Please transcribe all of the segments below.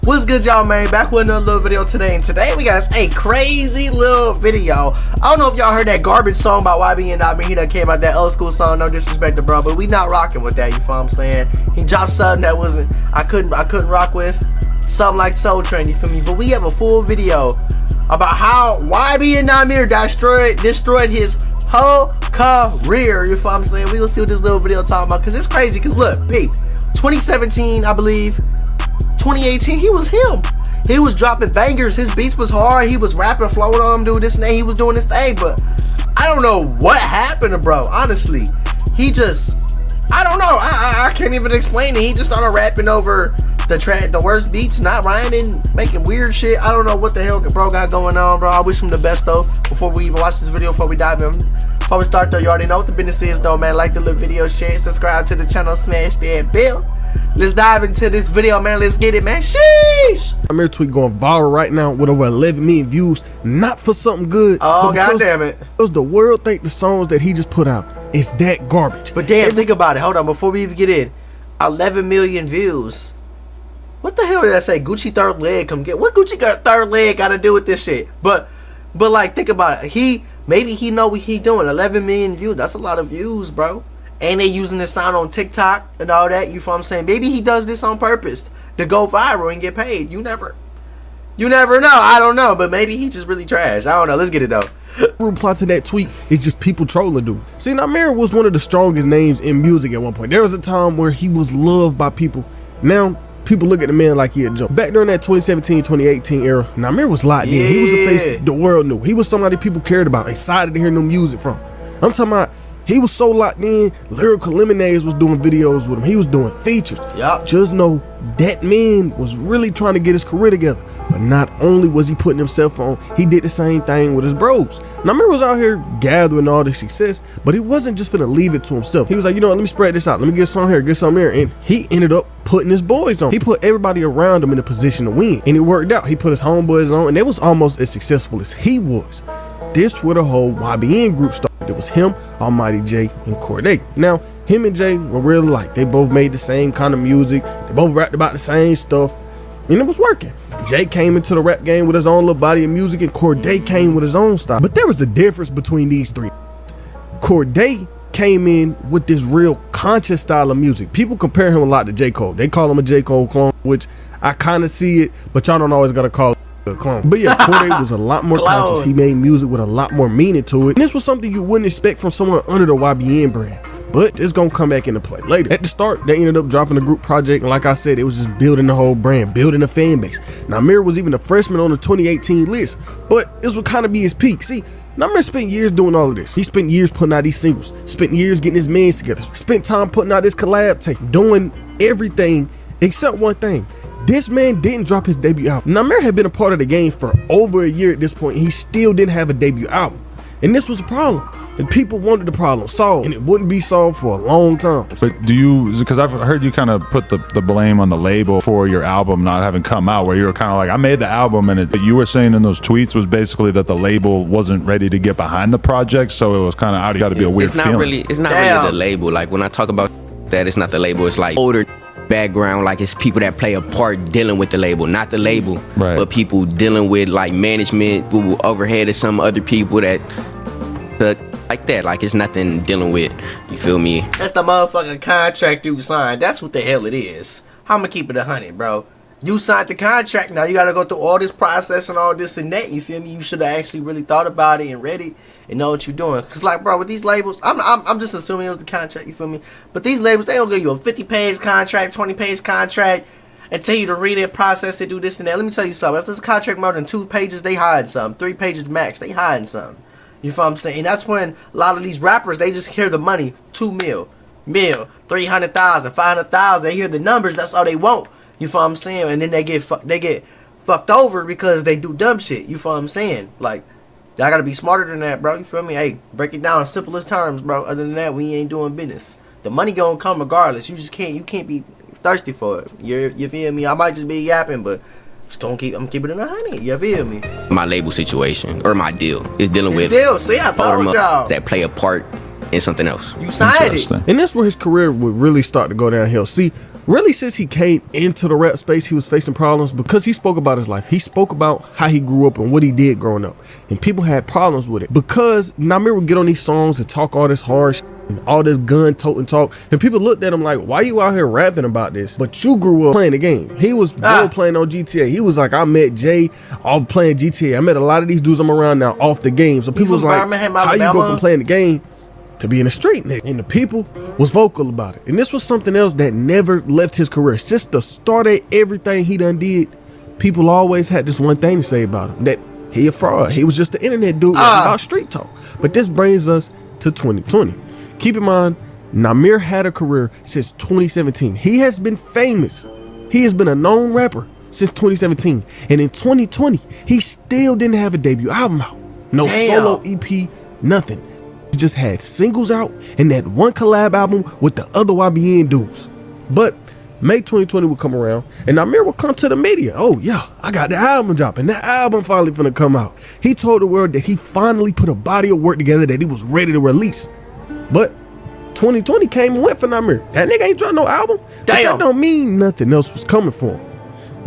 What's good, y'all, man? Back with another little video today, and today we got a crazy little video. I don't know if y'all heard that garbage song by Ybn Nahmir. He done came out that old school song, no disrespect to bro, but we not rocking with that, you feel what I'm saying? He dropped something that wasn't, I couldn't rock with, something like Soul Train, you feel me? But we have a full video about how Ybn Nahmir destroyed his whole career, you feel what I'm saying? We gonna see what this little video talking about, because it's crazy, because look, peep, 2017, I believe, 2018, he was him. He was dropping bangers. His beats was hard. He was rapping, flowing on him, doing this and that. He was doing this thing, but I don't know what happened to bro. Honestly, he just, I don't know. I can't even explain it. He just started rapping over the worst beats, not rhyming, making weird shit. I don't know what the hell bro got going on, bro. I wish him the best though. Before we even watch this video, before we dive in, before we start though, you already know what the business is though, man. Like the little video, share, subscribe to the channel, smash that bell. Let's dive into this video, man. Let's get it, man. Sheesh. Nahmir tweet going viral right now with over 11 million views. Not for something good. Oh, god damn it. Because the world think the songs that he just put out is that garbage. But damn, think about it. Hold on, before we even get in. 11 million views. What the hell did I say? Gucci third leg come get. What Gucci got third leg got to do with this shit? But like, think about it. Maybe he know what he doing. 11 million views. That's a lot of views, bro. And they using this sound on TikTok and all that, you feel what I'm saying? Maybe he does this on purpose to go viral and get paid. You never know. I don't know, but maybe he just really trash. I don't know. Let's get it though. Reply to that tweet is just people trolling dude. See, Nahmir was one of the strongest names in music at one point. There was a time where he was loved by people. Now people look at the man like he a joke. Back during that 2017-2018 era, Nahmir was locked in. He was a face the world knew. He was somebody people cared about, excited to hear new music from. I'm talking about, he was so locked in. Lyrical Lemonades was doing videos with him. He was doing features. Yep. Just know that man was really trying to get his career together. But not only was he putting himself on, he did the same thing with his bros. Nahmir was out here gathering all this success, but he wasn't just finna leave it to himself. He was like, you know what, let me spread this out. Let me get some here, get some here. And he ended up putting his boys on. He put everybody around him in a position to win. And it worked out. He put his homeboys on, and they was almost as successful as he was. This where the whole YBN group started. It was him, Almighty J, and Corday. Now, him and Jay were really like, they both made the same kind of music. They both rapped about the same stuff, and it was working. Jay came into the rap game with his own little body of music, and Corday came with his own style. But there was a difference between these three. Corday came in with this real conscious style of music. People compare him a lot to J. Cole. They call him a J. Cole clone, which I kind of see it, but y'all don't always gotta call it a clone. But yeah, Corday was a lot more conscious. He made music with a lot more meaning to it. And this was something you wouldn't expect from someone under the YBN brand. But it's gonna come back into play later. At the start, they ended up dropping a group project, and like I said, it was just building the whole brand, building a fan base. Nahmir was even a freshman on the 2018 list, but this would kind of be his peak. See, Nahmir spent years doing all of this. He spent years putting out these singles, spent years getting his mans together, spent time putting out this collab tape, doing everything except one thing. This man didn't drop his debut album. Nahmir had been a part of the game for over a year at this point, and he still didn't have a debut album. And this was a problem. And people wanted the problem solved, and it wouldn't be solved for a long time. But do you, because I've heard you kind of put the blame on the label for your album not having come out, where you were kind of like, I made the album, and but you were saying in those tweets was basically that the label wasn't ready to get behind the project, so it was kind of got to be a weird feeling. It's not really the label. Like when I talk about that, it's not the label. It's like older background, like it's people that play a part dealing with the label, not the label, right, but people dealing with like management, who overhead of some other people that like that. Like it's nothing dealing with, you feel me? That's the motherfucking contract you signed. That's what the hell it is. I'ma keep it 100, bro. You signed the contract, now you gotta go through all this process and all this and that, you feel me? You should have actually really thought about it and read it and know what you're doing. Cause like, bro, with these labels, I'm just assuming it was the contract, you feel me? But these labels, they don't give you a 50-page contract, 20-page contract, and tell you to read it, process it, do this and that. Let me tell you something. If there's a contract more than 2 pages, they hiding something. 3 pages max, they hiding something. You feel what I'm saying? And that's when a lot of these rappers, they just hear the money, 2 mil, 300,000, 500,000. They hear the numbers, that's all they want. You feel what I'm saying? And then they get fucked over because they do dumb shit. You feel what I'm saying? Like, y'all gotta be smarter than that, bro. You feel me? Hey, break it down in simplest terms, bro. Other than that, we ain't doing business. The money gonna come regardless. You can't be thirsty for it. You feel me? I might just be yapping, but I'm keeping it 100. You feel me? My label situation or my deal is dealing with See, I told y'all that play a part in something else. You signed it. And that's where his career would really start to go downhill. See, Really, since he came into the rap space, he was facing problems because he spoke about his life. He spoke about how he grew up and what he did growing up. And people had problems with it because Nahmir would get on these songs and talk all this hard shit and all this gun-toting talk. And people looked at him like, why you out here rapping about this? But you grew up playing the game. He was role playing on GTA. He was like, I met Jay off playing GTA. I met a lot of these dudes I'm around now off the game. So people was like, how you go from playing the game to being a street nigga? And the people was vocal about it. And this was something else that never left his career. Since the start of everything he done did, people always had this one thing to say about him, that he a fraud. He was just the internet dude about street talk. But this brings us to 2020. Keep in mind, Nahmir had a career since 2017. He has been famous. He has been a known rapper since 2017. And in 2020, he still didn't have a debut album out. No solo EP, nothing. He just had singles out and that one collab album with the other YBN dudes. But May 2020 would come around and Nahmir would come to the media. Oh yeah, I got the album dropping. That album finally finna come out. He told the world that he finally put a body of work together that he was ready to release. But 2020 came and went for Nahmir. That nigga ain't dropped no album. But that don't mean nothing else was coming for him.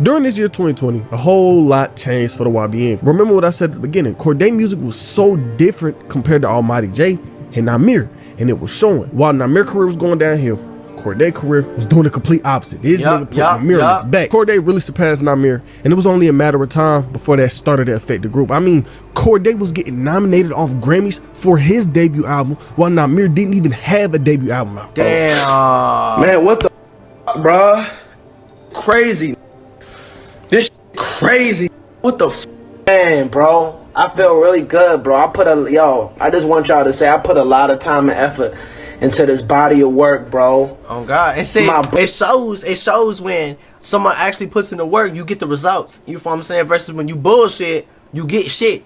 During this year 2020, a whole lot changed for the YBN. Remember what I said at the beginning, Cordae music was so different compared to Almighty J and Nahmir, and it was showing. While Nahmir's career was going downhill, Cordae's career was doing the complete opposite. This nigga put Nahmir on his back. Cordae really surpassed Nahmir, and it was only a matter of time before that started to affect the group. I mean, Cordae was getting nominated off Grammys for his debut album, while Nahmir didn't even have a debut album out. Damn. Man, what the bruh? Crazy. This crazy. What the man, bro? I feel really good, bro. I just want y'all to say I put a lot of time and effort into this body of work, bro. Oh God. And see, it shows when someone actually puts in the work, you get the results. You feel what I'm saying? Versus when you bullshit, you get shit.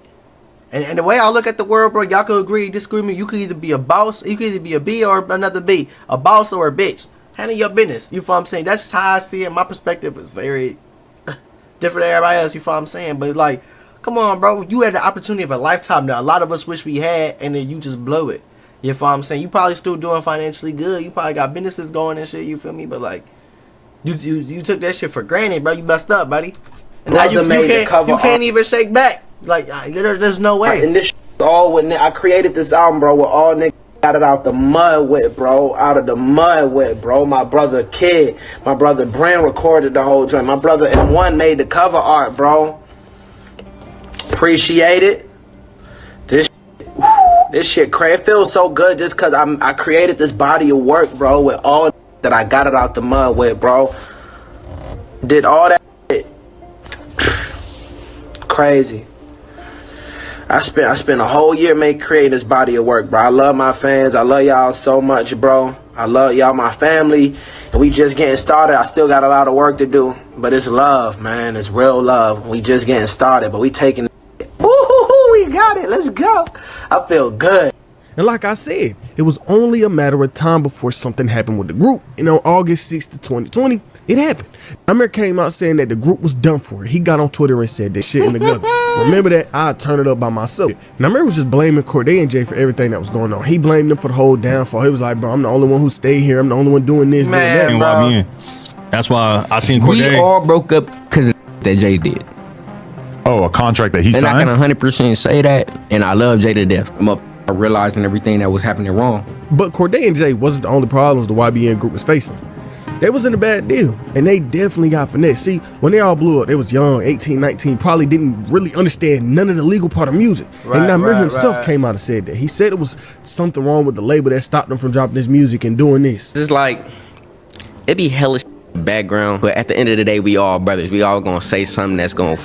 And the way I look at the world, bro, y'all can agree, disagree with me. You could either be a boss, you could either be a B or another B. A boss or a bitch. Handle your business. You feel what I'm saying? That's just how I see it. My perspective is very different than everybody else, you feel what I'm saying? But like, come on, bro. You had the opportunity of a lifetime that a lot of us wish we had, and then you just blow it. You feel what I'm saying? You probably still doing financially good. You probably got businesses going and shit, you feel me? But like, you took that shit for granted, bro. You messed up, buddy. And now you can't even shake back. Like, there's no way. And this all with I created this album, bro, with all niggas got it out the mud with, bro. Out of the mud with, bro. My brother Kid, my brother Brand recorded the whole joint. My brother M1 made the cover art, bro. Appreciate it. This shit crazy. It feels so good just cause I created this body of work, bro, with all that I got it out the mud with, bro. Did all that shit. Crazy. I spent a whole year creating this body of work, bro. I love my fans. I love y'all so much, bro. I love y'all, my family. And we just getting started. I still got a lot of work to do. But it's love, man. It's real love. We just getting started, but we taking it. Woo-hoo-hoo, we got it. Let's go. I feel good. And like I said, it was only a matter of time before something happened with the group. And on August 6th, 2020, it happened. Nahmir came out saying that the group was done for. He got on Twitter and said that shit in the gutter. Remember that? I'll turn it up by myself. Nahmir was just blaming Cordae and Jay for everything that was going on. He blamed them for the whole downfall. He was like, bro, I'm the only one who stayed here. I'm the only one doing this, doing that. Bro. That's why I seen Cordae. We all broke up because of that Jay did. Oh, a contract that he signed? And I can 100% say that. And I love Jay to death. I'm up realizing everything that was happening wrong. But Cordae and Jay wasn't the only problems the YBN group was facing. They was in a bad deal, and they definitely got finessed. See, when they all blew up, they was young, 18, 19, probably didn't really understand none of the legal part of music. Right, and Nahmir himself came out and said that. He said it was something wrong with the label that stopped them from dropping his music and doing this. It's like, it be hellish background, but at the end of the day, we all brothers. We all gonna say something that's gonna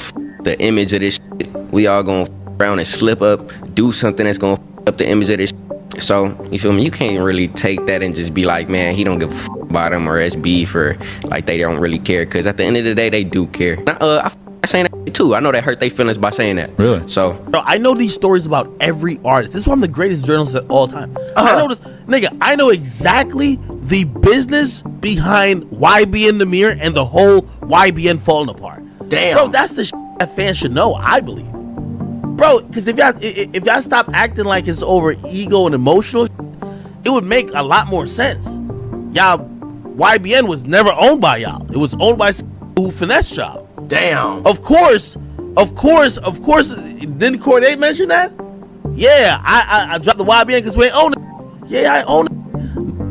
the image of this shit. We all gonna around and slip up, do something that's gonna up the image of this shit. So, you feel me? You can't really take that and just be like, man, he don't give a about him or SB for like they don't really care, because at the end of the day they do care. I saying that too. I know that hurt their feelings by saying that. Really? So bro, I know these stories about every artist. This is why I'm the greatest journalist of all time. I know this, nigga. I know exactly the business behind YBN Nahmir and the whole YBN falling apart. Damn, bro, that's the shit that fans should know. I believe, bro, because if y'all stop acting like it's over ego and emotional, it would make a lot more sense. Y'all YBN was never owned by y'all. It was owned by who finessed y'all. Damn. Of course. Didn't Corday mention that? Yeah, I dropped the YBN because we ain't own it. Yeah, I own it.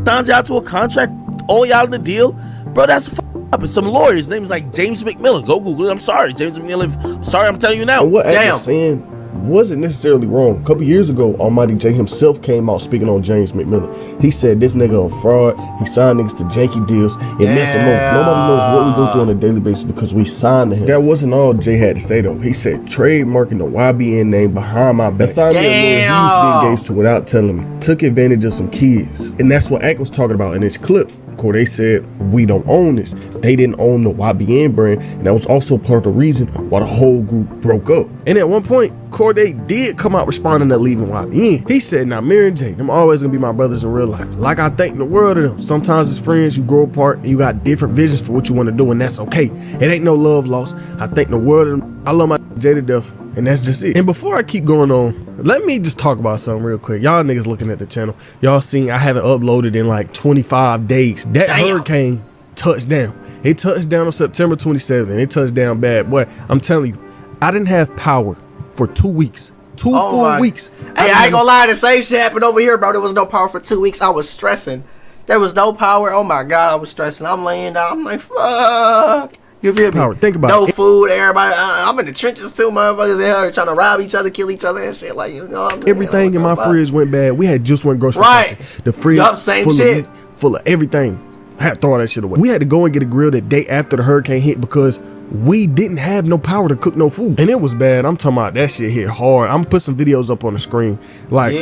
Signed y'all to a contract, all y'all in the deal. Bro, that's up. It's some lawyers. His name is like James McMillan. Go Google it. I'm sorry, James McMillan. Sorry, I'm telling you now. And what Ed was saying wasn't necessarily wrong. A couple years ago, Almighty J himself came out speaking on James McMillan. He said this nigga a fraud. He signed niggas to janky deals and mess him up. Nobody knows what we go through on a daily basis because we signed to him. That wasn't all Jay had to say though. He said trademarking the YBN name behind my back. Signed me a lawyer he used to be engaged to without telling me. Took advantage of some kids. And that's what Ack was talking about in this clip. They said we don't own this. They didn't own the YBN brand, and that was also part of the reason why the whole group broke up. And at one point, Corday did come out responding to leaving YBN. He said, Nahmir and Jay, them always gonna be my brothers in real life. Like I think the world of them. Sometimes as friends, you grow apart and you got different visions for what you want to do, and that's okay. It ain't no love lost. I think the world of them. I love my Jay to death, and that's just it. And before I keep going on, let me just talk about something real quick. Y'all niggas looking at the channel, y'all seen I haven't uploaded in like 25 days. That hurricane touched down. It touched down on September 27th. It touched down bad. Boy, I'm telling you, I didn't have power for 2 weeks. Two full weeks. Hey, I ain't gonna lie, the same shit happened over here, bro. There was no power for 2 weeks. I was stressing. There was no power. Oh my God, I was stressing. I'm laying down. I'm like, fuck. You feel me? Power. Think about no it. Food, everybody. I'm in the trenches too, motherfuckers. They're trying to rob each other, kill each other, and shit. Like, you know, everything in my fridge went bad. We had just went grocery shopping. The fridge full of everything. I had to throw that shit away. We had to go and get a grill the day after the hurricane hit because we didn't have no power to cook no food. And it was bad. I'm talking about that shit hit hard. I'm gonna put some videos up on the screen. Like,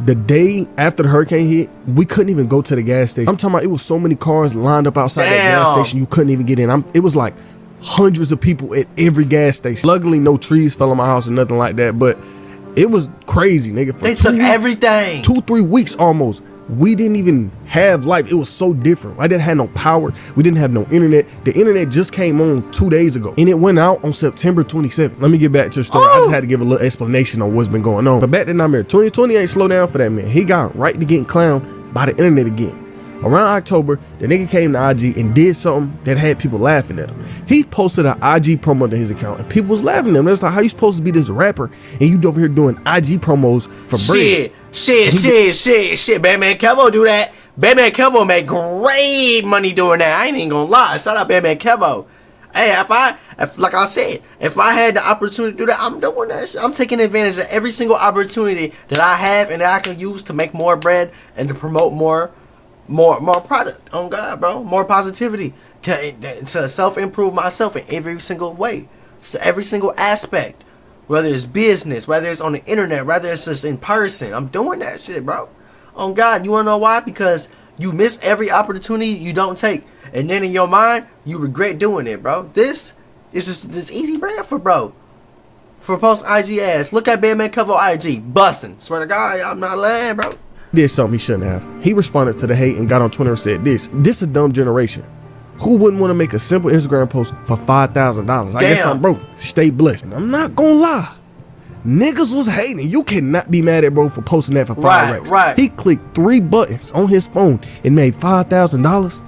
the day after the hurricane hit, we couldn't even go to the gas station. I'm talking about it was so many cars lined up outside that gas station you couldn't even get in. It was like hundreds of people at every gas station. Luckily, no trees fell on my house or nothing like that, but it was crazy, nigga. For they took everything. 2-3 weeks almost. We didn't even have life. It was so different. I didn't have no power. We didn't have no internet. The internet just came on 2 days ago and it went out on September 27th. Let me get back to the story. I just had to give a little explanation on what's been going on. But back to Nahmir, 2020 ain't slow down for that man. He got right to getting clowned by the internet again. Around October, the nigga came to IG and did something that had people laughing at him. He posted an IG promo to his account and people was laughing at him. It's like, how you supposed to be this rapper and you over here doing IG promos for bread? Shit. Batman Kevo do that. Batman Kevo make great money doing that. I ain't even gonna lie. Shout out Batman Kevo. Hey, if like I said, if I had the opportunity to do that, I'm doing that shit. I'm taking advantage of every single opportunity that I have and that I can use to make more bread and to promote more product. Oh God, bro, more positivity to self-improve myself in every single way, so every single aspect, whether it's business, whether it's on the internet, whether it's just in person. I'm doing that shit, bro. Oh God, you wanna know why? Because you miss every opportunity you don't take, and then in your mind you regret doing it, bro. This is just this easy brand for post IG ass. Look at Batman Kevo IG busting. Swear to God, I'm not lying, bro. Did something he shouldn't have. He responded to the hate and got on Twitter and said this a dumb generation. Who wouldn't want to make a simple Instagram post for $5,000? I guess I'm broke. Stay blessed. And I'm not gonna lie, niggas was hating. You cannot be mad at bro for posting that for 5 racks. Right. He clicked 3 buttons on his phone and made $5,000.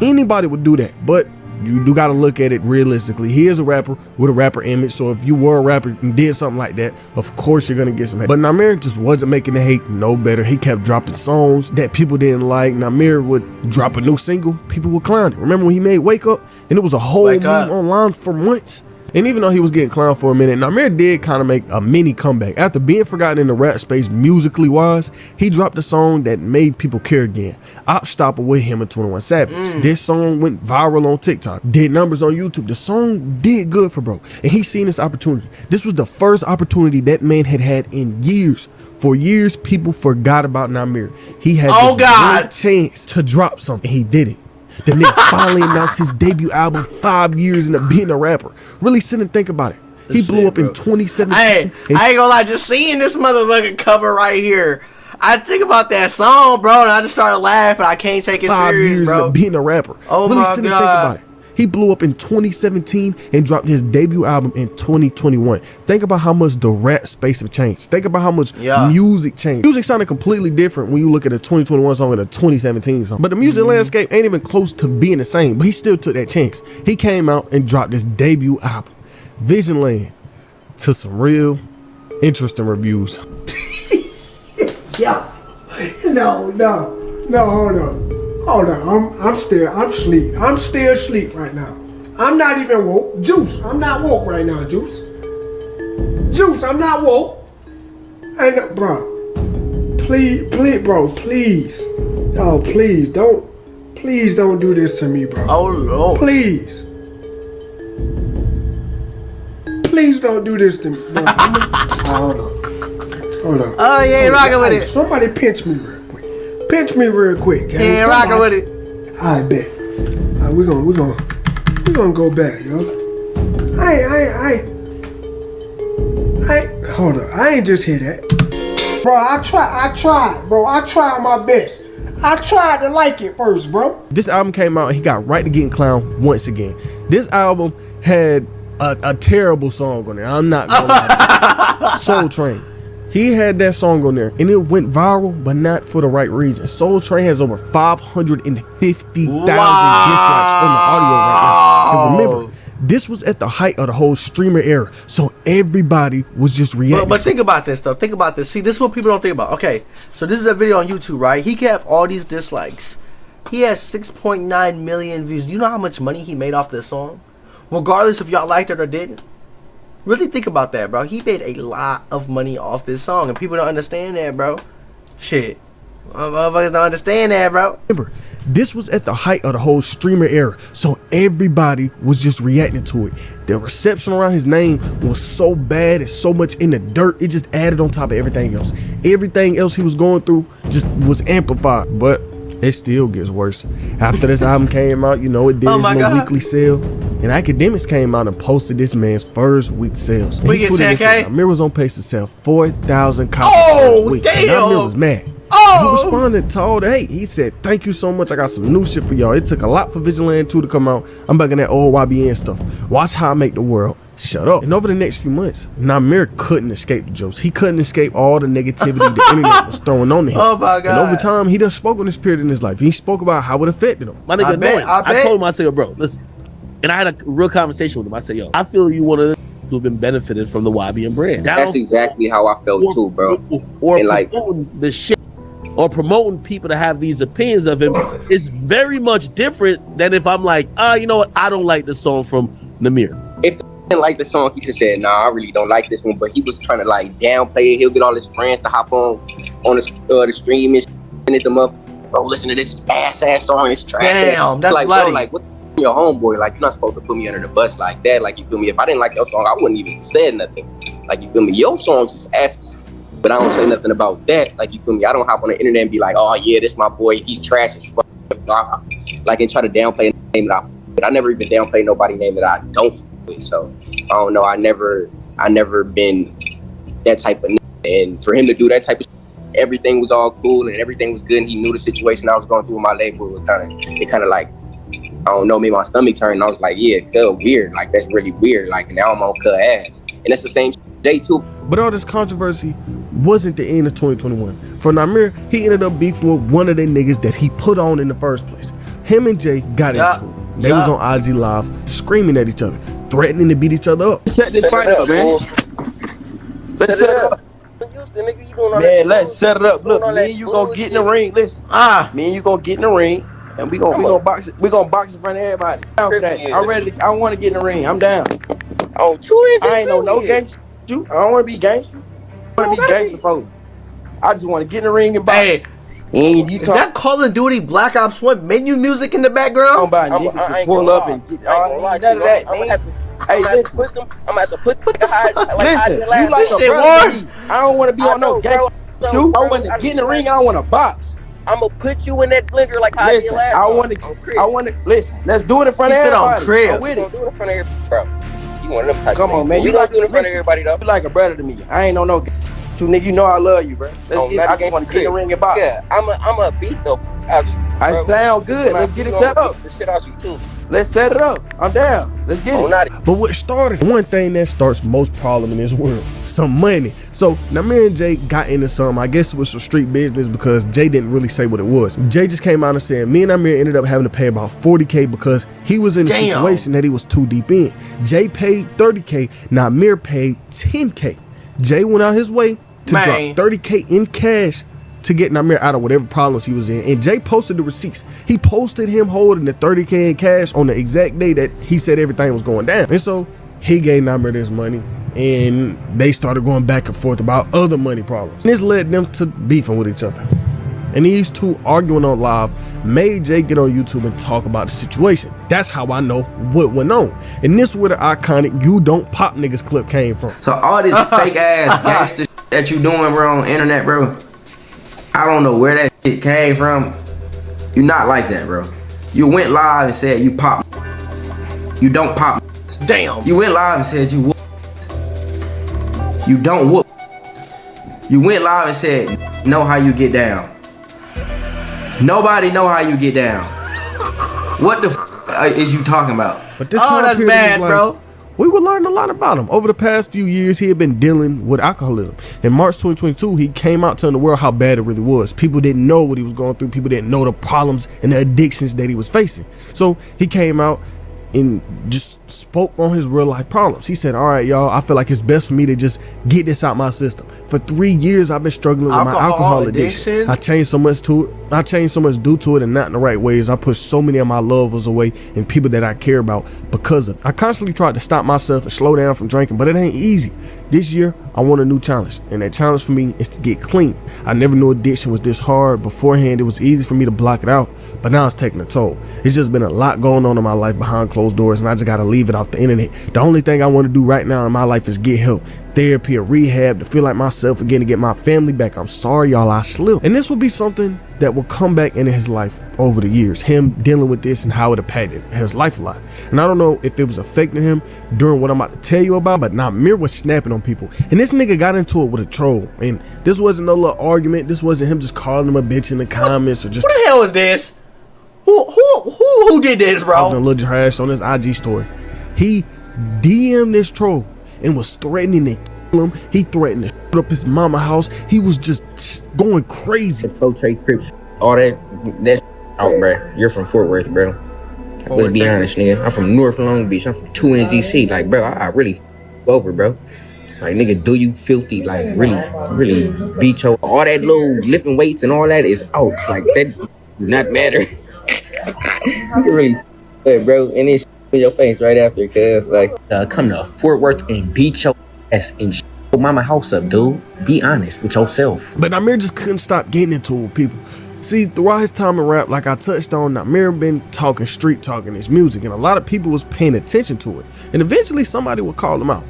Anybody would do that, but you do got to look at it realistically. He is a rapper with a rapper image, so if you were a rapper and did something like that, of course you're gonna get some hate. But Nahmir just wasn't making the hate no better. He kept dropping songs that people didn't like. Nahmir would drop a new single, people would clown it. Remember when he made Wake Up? And it was a whole meme online for months. And even though he was getting clowned for a minute, Nahmir did kind of make a mini comeback. After being forgotten in the rap space musically wise, he dropped a song that made people care again. Op Stopper with him and 21 Savage. This song went viral on TikTok, did numbers on YouTube. The song did good for bro, and he seen this opportunity. This was the first opportunity that man had in years. For years, people forgot about Nahmir. He had this great chance to drop something, and he did it. The nigga finally announced his debut album 5 years into being a rapper. Really sit and think about it. He blew up in 2017. Hey, I ain't gonna lie, just seeing this motherfucking cover right here, I think about that song, bro, and I just started laughing. I can't take it serious, 5 years bro. into being a rapper. Oh really my sit and God. think about it. He blew up in 2017 and dropped his debut album in 2021. Think about how much the rap space have changed. Think about how much music changed. Music sounded completely different when you look at a 2021 song and a 2017 song. But the music landscape ain't even close to being the same. But he still took that chance. He came out and dropped his debut album, Vision Land, to some real interesting reviews. Yeah. No, hold on. I'm still asleep right now. I'm not even woke. Juice, I'm not woke right now, Juice, I'm not woke. And bro, please, bro, please. Yo, please don't do this to me, bro. Oh Lord. Please don't do this to me, bro. Hold on. Oh, you ain't rocking with it. Somebody pinch me real quick. Pinch me real quick. You ain't rocking with it. I bet. We're gonna go back, yo. Hold up. I ain't just hear that. Bro, I tried, bro. I tried my best. I tried to like it first, bro. This album came out and he got right to getting clowned once again. This album had a terrible song on there. I'm not gonna lie to you. Soul Train. He had that song on there and it went viral, but not for the right reason. Soul Train has over 550,000 dislikes on the audio right now. And remember, this was at the height of the whole streamer era, so everybody was just reacting. But think about this though. Think about this. See, this is what people don't think about. Okay, so this is a video on YouTube, right? He can have all these dislikes. He has 6.9 million views. Do you know how much money he made off this song? Regardless if y'all liked it or didn't. Really think about that, bro. He made a lot of money off this song, and people don't understand that, bro. Shit. Motherfuckers don't understand that, bro. Remember, this was at the height of the whole streamer era, so everybody was just reacting to it. The reception around his name was so bad and so much in the dirt, it just added on top of everything else. Everything else he was going through just was amplified, but it still gets worse. After this album came out, you know, it did its little weekly sale, and Academics came out and posted this man's first week sales. And we get 10K? Nahmir was on pace to sell 4,000 copies per week. Damn. And Nahmir was mad. He responded to all the hate. He said, "Thank you so much. I got some new shit for y'all. It took a lot for Vision Land 2 to come out. I'm back in that old YBN stuff. Watch how I make the world shut up." And over the next few months, Nahmir couldn't escape the jokes. He couldn't escape all the negativity the internet was throwing on him. Oh my God. And over time, he done spoke on this period in his life. He spoke about how it affected him. My nigga, I told him, I said, yo, bro, listen. And I had a real conversation with him. I said, yo, I feel you one of the to have been benefited from the YBN brand. That's exactly how I felt too, bro. Or and like promoting the shit, or promoting people to have these opinions of him is very much different than if I'm like, you know what, I don't like this song from Nahmir. If he didn't like the song, he just said, nah, I really don't like this one. But he was trying to like downplay it. He'll get all his friends to hop on the stream and hit them up. Bro, listen to this ass song. It's trash. Damn, that's like, bloody. Bro, like, what your homeboy? Like, you're not supposed to put me under the bus like that. Like, you feel me? If I didn't like your song, I wouldn't even say nothing. Like, you feel me? Your songs is ass as f***, but I don't say nothing about that. Like, you feel me? I don't hop on the internet and be like, oh yeah, this my boy. He's trash as fuck. Like, and try to downplay a name that but I never even downplay nobody's name that I don't f with. So I don't know. I never been that type of nigga. And for him to do that type of shit, everything was all cool and everything was good. And he knew the situation I was going through with my label. It kind of like, I don't know, made my stomach turn. And I was like, yeah, felt weird. Like, that's really weird. Like, now I'm on cut ass. And that's the same day too. But all this controversy wasn't the end of 2021. For Nahmir, he ended up beefing with one of the niggas that he put on in the first place. Him and Jay got into it. They was on IG Live screaming at each other, threatening to beat each other up. Set this fight up, man. Let's set it up. Man, let's set it up. Look, me and you gonna get in the ring. Listen, me and you gonna get in the ring, and we gonna box it. We gonna box in front of everybody. Down for that. I'm ready. I want to get in the ring. I'm down. Oh, I ain't no gangster. I don't want to be gangster. I want to be gangster for you. I just want to get in the ring and box. Hey, is that Call of Duty Black Ops 1 menu music in the background? I'm about niggas to pull up and get none of that, man. Hey, listen. I'm gonna have to put listen, you like a brother to me. I don't want to be on no gangster too. I want to get in the ring and I want to box. I'm gonna put you in that blender like how I did last time. I want to listen. Let's do it in front of everybody. I'm with it. Do it in front of everybody, bro. You one of them type. Come on, man. You like doing it in front of everybody though. You like a brother to me. I ain't on no you nigga. You know I love you, bro. Let's get. I just want to get in the ring and box. Yeah, I'm a beat though. I sound good. Let's get it set up. The shit out you too. Let's set it up. I'm down. Let's get it. But what started, one thing that starts most problem in this world, some money. So Nahmir and Jay got into something. I guess it was some street business because Jay didn't really say what it was. Jay just came out and said, me and Nahmir ended up having to pay about 40K because he was in a situation that he was too deep in. Jay paid 30K, Nahmir paid 10K. Jay went out his way to drop 30K in cash to get Nahmir out of whatever problems he was in. And Jay posted the receipts. He posted him holding the 30K in cash on the exact day that he said everything was going down. And so he gave Nahmir this money and they started going back and forth about other money problems. And this led them to beefing with each other. And these two arguing on live made Jay get on YouTube and talk about the situation. That's how I know what went on. And this is where the iconic "You Don't Pop Niggas" clip came from. So all this fake ass gangster that you doing, bro, on the internet, bro, I don't know where that shit came from. You not like that, bro. You went live and said you pop. You don't pop. Damn. You went live and said you whoop. You don't whoop. You went live and said know how you get down. Nobody know how you get down. What the is you talking about? But this time that's bad, bro. We were learning a lot about him. Over the past few years, he had been dealing with alcoholism. In March 2022, he came out telling the world how bad it really was. People didn't know what he was going through. People didn't know the problems and the addictions that he was facing. So he came out and just spoke on his real life problems. He said, all right, y'all, I feel like it's best for me to just get this out my system. For 3 years, I've been struggling with my alcohol addiction. I changed so much due to it and not in the right ways. I pushed so many of my loved ones away and people that I care about because of it. I constantly tried to stop myself and slow down from drinking, but it ain't easy. This year, I want a new challenge, and that challenge for me is to get clean. I never knew addiction was this hard. Beforehand, it was easy for me to block it out, but now it's taking a toll. It's just been a lot going on in my life behind closed doors, and I just gotta leave it off the internet. The only thing I want to do right now in my life is get help, therapy or rehab, to feel like myself again, to get my family back. I'm sorry, y'all, I slipped. And this will be something that will come back into his life over the years, him dealing with this and how it impacted his life a lot. And I don't know if it was affecting him during what I'm about to tell you about, but Nahmir was snapping on people. And this nigga got into it with a troll. And this wasn't no little argument. This wasn't him just calling him a bitch in the comments or just... What the hell is this? Who did this, bro? Talking a little trash on his IG story. He DM'd this troll and was threatening to kill him. He threatened to shoot up his mama house. He was just going crazy. Trade Crips, all that's out, bro. You're from Fort Worth, bro. Let's be honest, nigga. I'm from North Long Beach. I'm from 2NGC. Like, bro, I really over, bro. Like, nigga, do you filthy? Like, really beat your... All that little lifting weights and all that is out. Like, that do not matter. You really good, bro. And it's in your face right after, cuz. Like, come to Fort Worth and beat your ass and your mama house up, dude. Be honest with yourself. But Nahmir just couldn't stop getting into it with people. See, throughout his time in rap, like I touched on, Nahmir been talking street talking his music, and a lot of people was paying attention to it. And eventually somebody would call him out.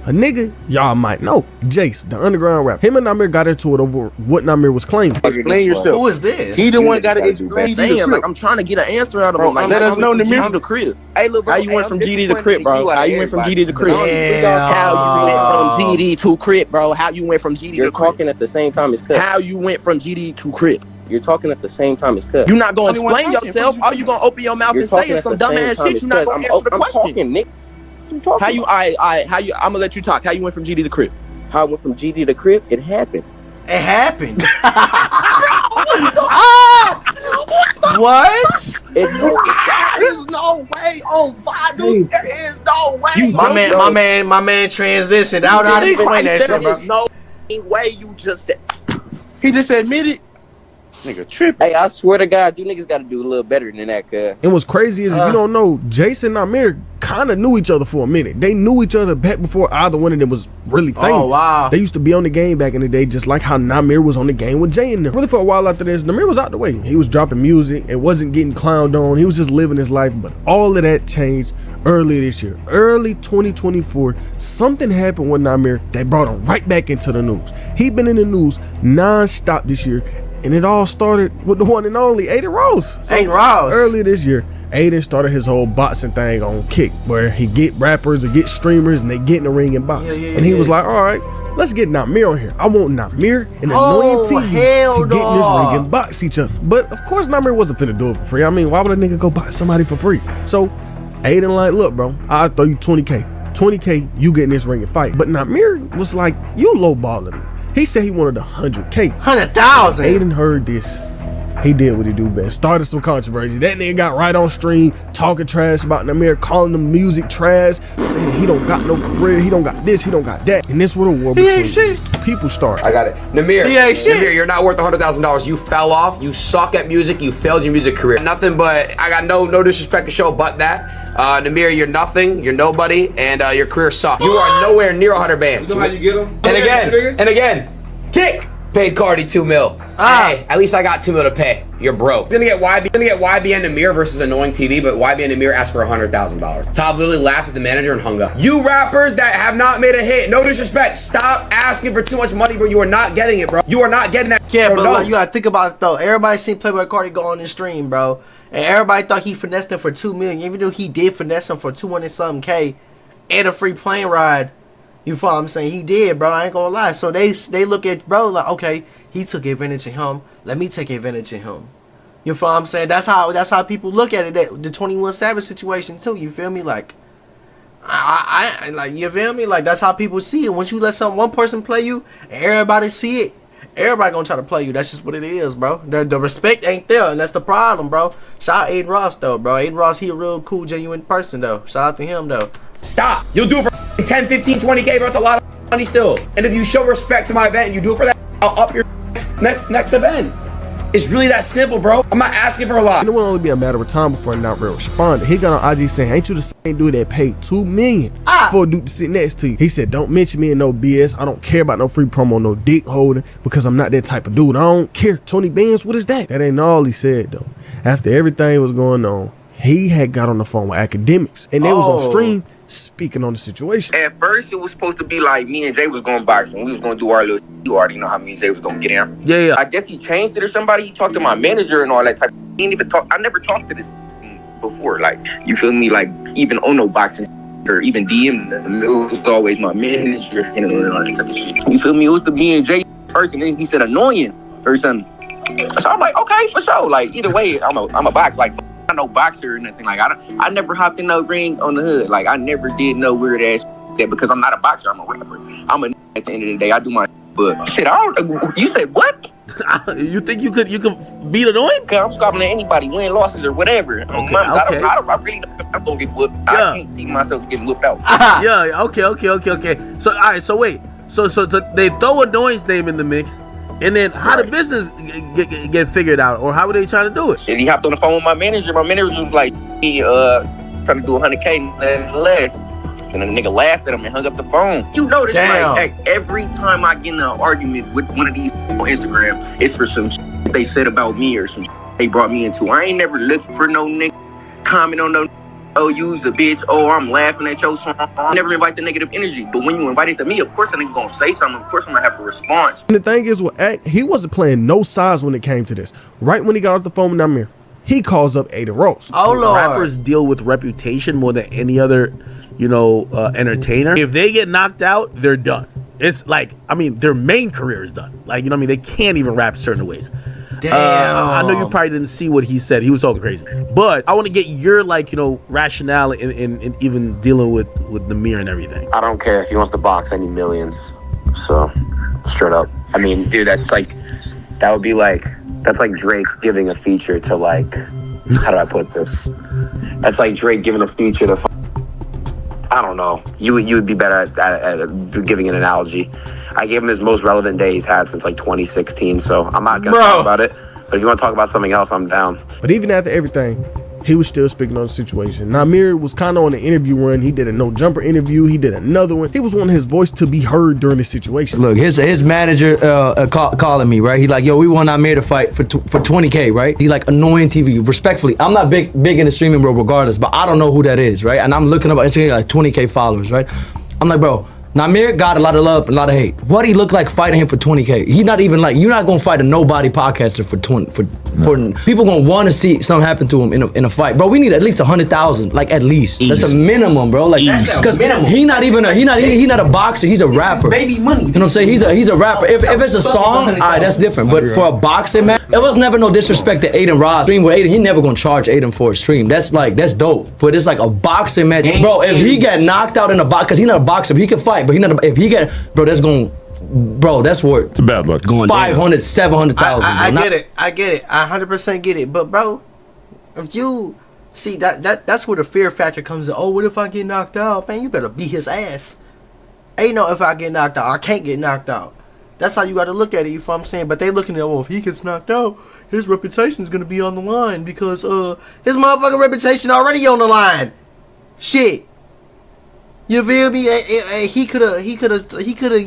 A nigga y'all might know, Jace, the underground rapper. Him and Nahmir got into it over what Nahmir was claiming. Explain yourself. Who is this? He the one got to explain. Like, I'm trying to get an answer out of him. Like, let us know Nahmir the crib. Hey, look, bro, how you went from GD to crib, bro? How you went from GD to crib? How you went from GD to crib, bro? How you went from GD to crib? You're talking at the same time as Cut. How you went from GD to crib? You're talking at the same time as Cut. You're not going to explain yourself. All you going to open your mouth and say is some dumb ass shit. You're not going to answer the question. How you? How you? I'm gonna let you talk. How you went from GD to crib? How I went from GD to crib? It happened. It happened. What? There is no way on Vadu. There is no way. My man transitioned. I don't know how to explain that shit, bro. There is no way you just said. He just admitted. Nigga tripping. Hey, I swear to God, you niggas gotta do a little better than that, cuz. And what's crazy is, if you don't know, Jason and Nahmir kind of knew each other for a minute. They knew each other back before either one of them was really famous. Oh, wow. They used to be on the game back in the day, just like how Nahmir was on the game with Jay and them. Really, for a while after this, Nahmir was out the way. He was dropping music. It wasn't getting clowned on. He was just living his life. But all of that changed earlier this year. Early 2024, something happened with Nahmir that brought him right back into the news. He'd been in the news non-stop this year. And it all started with the one and only Aiden Ross. So Aiden Ross. Earlier this year, Aiden started his whole boxing thing on Kick, where he get rappers or get streamers and they get in the ring and box. And he was like, all right, let's get Nahmir on here. I want Nahmir and Annoying TV to get in this ring and box each other. But of course, Nahmir wasn't finna do it for free. I mean, why would a nigga go box somebody for free? So Aiden like, look, bro, I'll throw you 20K. 20K, you get in this ring and fight. But Nahmir was like, you lowballing me. He said he wanted 100K. 100,000. Aiden heard this. He did what he do best. Started some controversy. That nigga got right on stream talking trash about Nahmir, calling the music trash, saying he don't got no career, he don't got this, he don't got that. And this where the war between people start. I got it. Nahmir, Nahmir, you're not worth $100,000. You fell off. You suck at music. You failed your music career. Nothing but, I got no disrespect to show but that. Nahmir, you're nothing. You're nobody. And your career sucks. You are nowhere near 100 bands. You know how you get them? And again, Kick paid Cardi $2 million. Hey, at least I got $2 million to pay. You're broke. Gonna get YBN Nahmir versus Annoying TV, but YBN Nahmir asked for $100,000. Top literally laughed at the manager and hung up. You rappers that have not made a hit, no disrespect, stop asking for too much money, bro. You are not getting it, bro. You are not getting that. Yeah, but like, you gotta think about it though. Everybody seen Playboy Cardi go on this stream, bro, and everybody thought he finessed him for $2 million, even though he did finesse him for 200-something K and a free plane ride. You follow what I'm saying? He did, bro. I ain't gonna lie. So they look at bro like, okay, he took advantage of him. Let me take advantage of him. You feel what I'm saying? That's how people look at it. The 21 Savage situation too. You feel me? Like, I like, you feel me? Like, that's how people see it. Once you let one person play you and everybody see it, everybody gonna try to play you. That's just what it is, bro. The respect ain't there, and that's the problem, bro. Shout out Aiden Ross though, bro. Aiden Ross, he a real cool, genuine person though. Shout out to him though. Stop. You'll do it for 10, 15, 20K, bro. It's a lot of money still. And if you show respect to my event and you do it for that, I'll up your next event. It's really that simple, bro. I'm not asking for a lot. It would only be a matter of time before Nahmir responded. He got on IG saying, ain't you the same dude that paid $2 million for a dude to sit next to you? He said, don't mention me in no BS. I don't care about no free promo, no dick holding, because I'm not that type of dude. I don't care. Tony Benz, what is that? That ain't all he said, though. After everything was going on, he had got on the phone with academics, and they was on stream speaking on the situation. At first, it was supposed to be like me and Jay was going boxing. We was going to do our little. You already know how me and Jay was going to get in. Yeah. I guess he changed it or somebody. He talked to my manager and all that type. He didn't even talk. I never talked to this before. Like, you feel me? Like, even on no boxing or even DM, it was always my manager and all that type of shit. You feel me? It was the me and Jay person. And he said annoying or something. So I'm like, okay, for sure. Like, either way, I'm a box. Like, I'm no boxer or nothing. Like, I never hopped in no ring on the hood. Like, I never did no weird ass that because I'm not a boxer. I'm a rapper. I'm a at the end of the day. I do my but shit. You said what? You think you could beat Annoying? I'm squabbling at anybody, win losses or whatever. Okay. I really don't. I'm gonna get whooped. I can't see myself getting whooped out. Yeah. Okay. So all right. So wait. So they throw Annoying's name in the mix. And then how the business get figured out, or how were they trying to do it? Shit, he hopped on the phone with my manager. My manager was like, he trying to do 100K and less. And the nigga laughed at him and hung up the phone. You notice, like, every time I get in an argument with one of these on Instagram, it's for some shit they said about me or some shit they brought me into. I ain't never looked for no nigga comment on no. Oh, you's a bitch. Oh, I'm laughing at your song. I never invite the negative energy. But when you invite it to me, of course, I'm gonna say something. Of course, I'm gonna have a response. And the thing is, he wasn't playing no sides when it came to this. Right when he got off the phone with Nahmir, he calls up Aiden Ross. Oh, Lord. Rappers deal with reputation more than any other, entertainer. If they get knocked out, they're done. It's like, I mean, their main career is done. Like, you know what I mean? They can't even rap certain ways. Damn. I know you probably didn't see what he said. He was talking crazy. But I want to get your, rationale in even dealing with Nahmir and everything. I don't care if he wants to box any millions. So, straight up. I mean, dude, that's like Drake giving a feature to how do I put this? That's like Drake giving a feature to, I don't know. You would be better at giving an analogy. I gave him his most relevant day he's had since 2016, so I'm not gonna talk about it. But if you want to talk about something else, I'm down. But even after everything, he was still speaking on the situation. Nahmir was kind of on the interview run. He did a no jumper interview. He did another one. He was wanting his voice to be heard during the situation. Look, his manager calling me, right? He like, yo, we want Nahmir to fight for 20K, right? He like Annoying TV. Respectfully, I'm not big in the streaming world regardless, but I don't know who that is, right? And I'm looking up on Instagram like 20K followers, right? I'm like, bro, Nahmir got a lot of love, a lot of hate. What he look like fighting him for 20K? He not even like, you're not gonna fight a nobody podcaster for people gonna want to see something happen to him in a fight, bro. We need at least 100,000, like at least. Easy. That's a minimum, bro. Like, because he not a boxer. He's a rapper. Baby money. You know what I'm saying? He's a rapper. If it's a song, alright, that's different. But for a boxing man, it was never no disrespect to Aiden Ross. Stream with Aiden, he never gonna charge Aiden for a stream. That's dope. But it's like a boxing match, bro. If he get knocked out in a box, cause he's not a boxer, but he can fight. But that's worth. It's a bad look. Going 500, 700,000. I get it. I 100% get it. But bro, if you see that's where the fear factor comes in. Oh, what if I get knocked out? Man, you better beat his ass. Ain't no if I get knocked out, I can't get knocked out. That's how you got to look at it. You feel what I'm saying? But they looking at, well, if he gets knocked out, his reputation's gonna be on the line because his motherfucking reputation already on the line. Shit. You feel me? He could have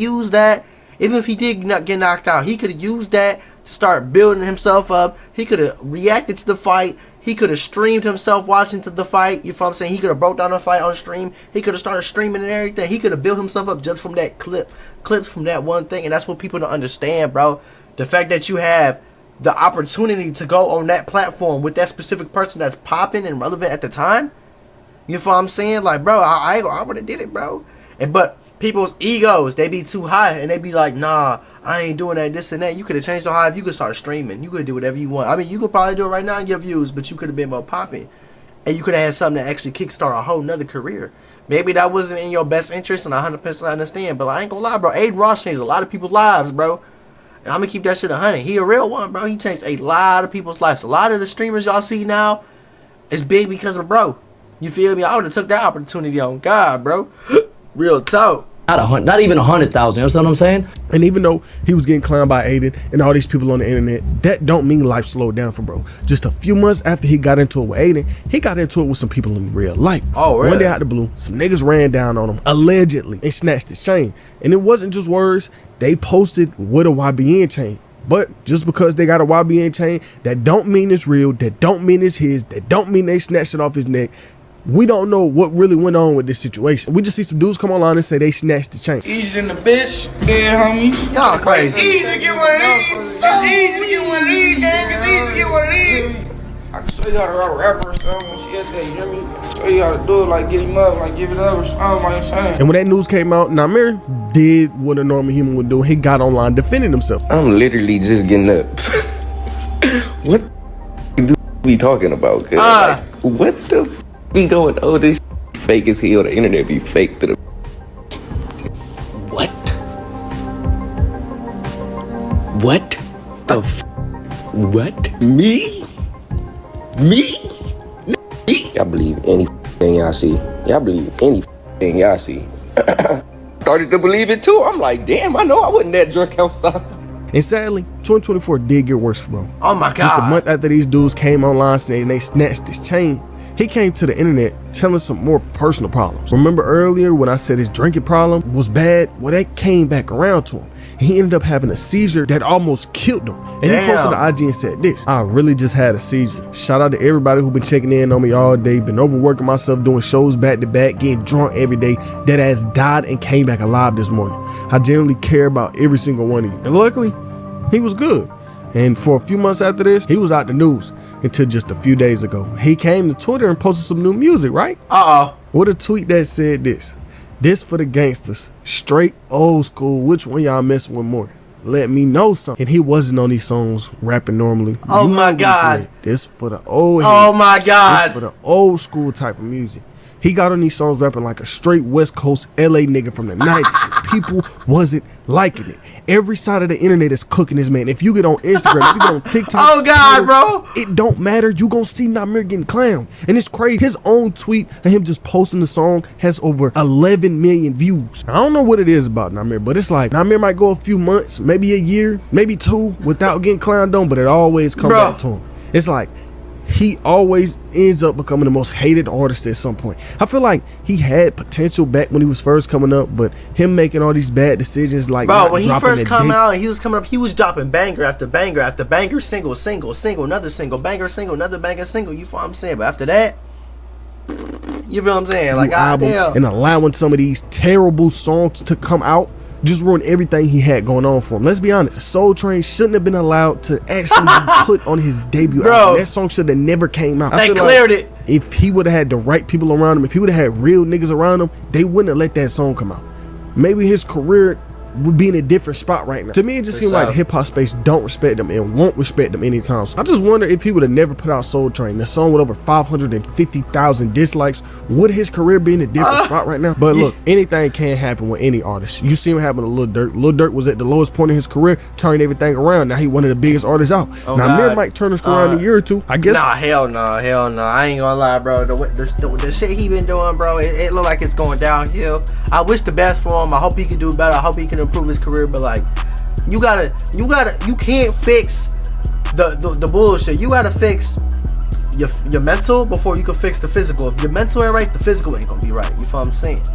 used that. Even if he did not get knocked out, he could have used that to start building himself up. He could have reacted to the fight. He could have streamed himself watching to the fight. You feel what I'm saying? He could have broke down the fight on stream. He could have started streaming and everything. He could have built himself up just from that clips from that one thing. And that's what people don't understand, bro. The fact that you have the opportunity to go on that platform with that specific person that's popping and relevant at the time. You feel what I'm saying? Like, bro, I would have did it, bro. But people's egos, they be too high, and they be like, nah, I ain't doing that, this and that. You could have changed the hive. You could start streaming. You could do whatever you want. I mean, you could probably do it right now and get views, but you could have been more popping. And you could have had something that actually kickstart a whole nother career. Maybe that wasn't in your best interest, and I 100% understand. But I ain't gonna lie, bro. Aiden Ross changed a lot of people's lives, bro. And I'm gonna keep that shit 100. He a real one, bro. He changed a lot of people's lives. A lot of the streamers y'all see now is big because of bro. You feel me? I would have took that opportunity on God, bro. Real talk. Not even 100,000. You know what I'm saying? And even though he was getting clowned by Aiden and all these people on the internet, that don't mean life slowed down for bro. Just a few months after he got into it with Aiden, he got into it with some people in real life. Oh, really? One day out the blue, some niggas ran down on him, allegedly, and snatched his chain. And it wasn't just words. They posted with a YBN chain. But just because they got a YBN chain, that don't mean it's real. That don't mean it's his. That don't mean they snatched it off his neck. We don't know what really went on with this situation. We just see some dudes come online and say they snatched the chain. Easy than the bitch, yeah, homie. Y'all crazy. Easy to get one of these. It's easy to get one of these, gang. It's easy to get one of these. I can show you how to rap or something when she at that, you hear me? Show you how to do it, like get him up, like give it up or something, like saying. And when that news came out, Nahmir did what a normal human would do. He got online defending himself. I'm literally just getting up. What do we talking about? Like, what the be going? Oh, this fake as hell. The internet be fake to the. What? What the? What? Me? Y'all believe anything y'all see? Y'all believe anything y'all see? Started to believe it too. I'm like, damn, I know I wasn't that drunk outside. And sadly, 2024 did get worse for him. Oh my God. Just a month after these dudes came online saying they snatched his chain, he came to the internet telling some more personal problems. Remember earlier when I said his drinking problem was bad? Well, that came back around to him. He ended up having a seizure that almost killed him. And he posted to IG and said this: I really just had a seizure. Shout out to everybody who been checking in on me all day. Been overworking myself, doing shows back to back, getting drunk every day. That ass died and came back alive this morning. I genuinely care about every single one of you. And luckily, he was good. And for a few months after this, he was out the news until just a few days ago. He came to Twitter and posted some new music, right? With a tweet that said this: this for the gangsters, straight old school. Which one y'all messing with more? Let me know something. And he wasn't on these songs rapping normally. Oh my God. This for the old. Oh my God. This for the old school type of music. He got on these songs rapping like a straight West Coast LA nigga from the 90s. People wasn't liking it. Every side of the internet is cooking this man. If you get on Instagram, if you get on TikTok, oh God, Twitter, bro, it don't matter. You gonna see Nahmir getting clowned. And it's crazy. His own tweet of him just posting the song has over 11 million views. I don't know what it is about Nahmir, but it's like Nahmir might go a few months, maybe a year, maybe two without getting clowned on, but it always comes back to him. It's like he always ends up becoming the most hated artist at some point. I feel like he had potential back when he was first coming up, but him making all these bad decisions, like, bro, when he first come out, he was coming up, he was dropping banger after banger after banger, single, another single, banger, another banger, single. You feel what I'm saying? But after that, You feel what I'm saying? Like, album and allowing some of these terrible songs to come out just ruined everything he had going on for him. Let's be honest, Soul Train shouldn't have been allowed to actually be put on his debut album. That song should have never came out. They cleared it. If he would have had the right people around him, if he would have had real niggas around him, they wouldn't have let that song come out. Maybe his career would be in a different spot right now. To me, it just seems like the hip-hop space don't respect them and won't respect them anytime. So I just wonder if he would have never put out Soul Train, the song with over 550,000 dislikes, would his career be in a different spot right now? But look, anything can happen with any artist. You see what happened to Lil Durk. Lil Durk was at the lowest point in his career, turned everything around. Now he one of the biggest artists out. Nahmir might turn his career in a year or two, I guess. Nah, hell no. I ain't gonna lie, bro. The shit he been doing, bro, it look like it's going downhill. I wish the best for him. I hope he can do better. I hope he can improve his career, but like, you can't fix the bullshit. You gotta fix your mental before you can fix the physical. If your mental ain't right, the physical ain't gonna be right. You feel what I'm saying?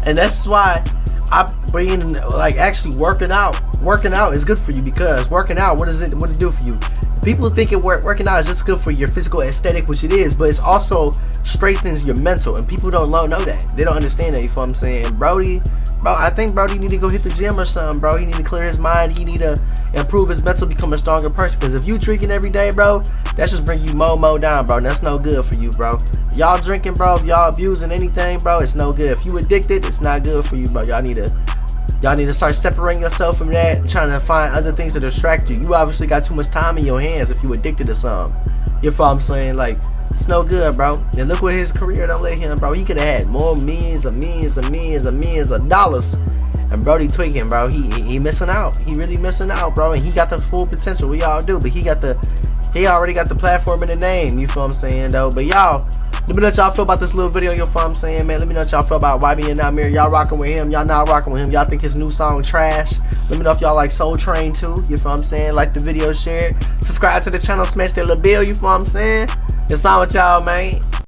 And that's why I bring like actually working out is good for you, because working out, what it do for you? People think working out is just good for your physical aesthetic, which it is, but it's also strengthens your mental, and people don't know that. They don't understand that. You feel what I'm saying? Bro, I think Brody need to go hit the gym or something, bro. He need to clear his mind. He need to improve his mental, become a stronger person. Because if you drinking every day, bro, that just bring you more down, bro. And that's no good for you, bro. Y'all drinking, bro, if y'all abusing anything, bro, it's no good. If you addicted, it's not good for you, bro. Y'all need to start separating yourself from that, trying to find other things to distract you. You obviously got too much time in your hands if you addicted to something. You feel what I'm saying? Like, it's no good, bro. And look what his career don't let him, bro. He could have had more millions of dollars. And Brody tweaking, bro. He missing out. He really missing out, bro. And he got the full potential. We all do, but he already got the platform and the name. You feel what I'm saying, though? But y'all, let me know what y'all feel about this little video. You feel what I'm saying, man? Let me know what y'all feel about Ybn Nahmir. Y'all rocking with him? Y'all not rocking with him? Y'all think his new song trash? Let me know if y'all like Soul Train too. You feel what I'm saying? Like the video, share it. Subscribe to the channel, smash that little bell. You feel what I'm saying? It's on with y'all, man.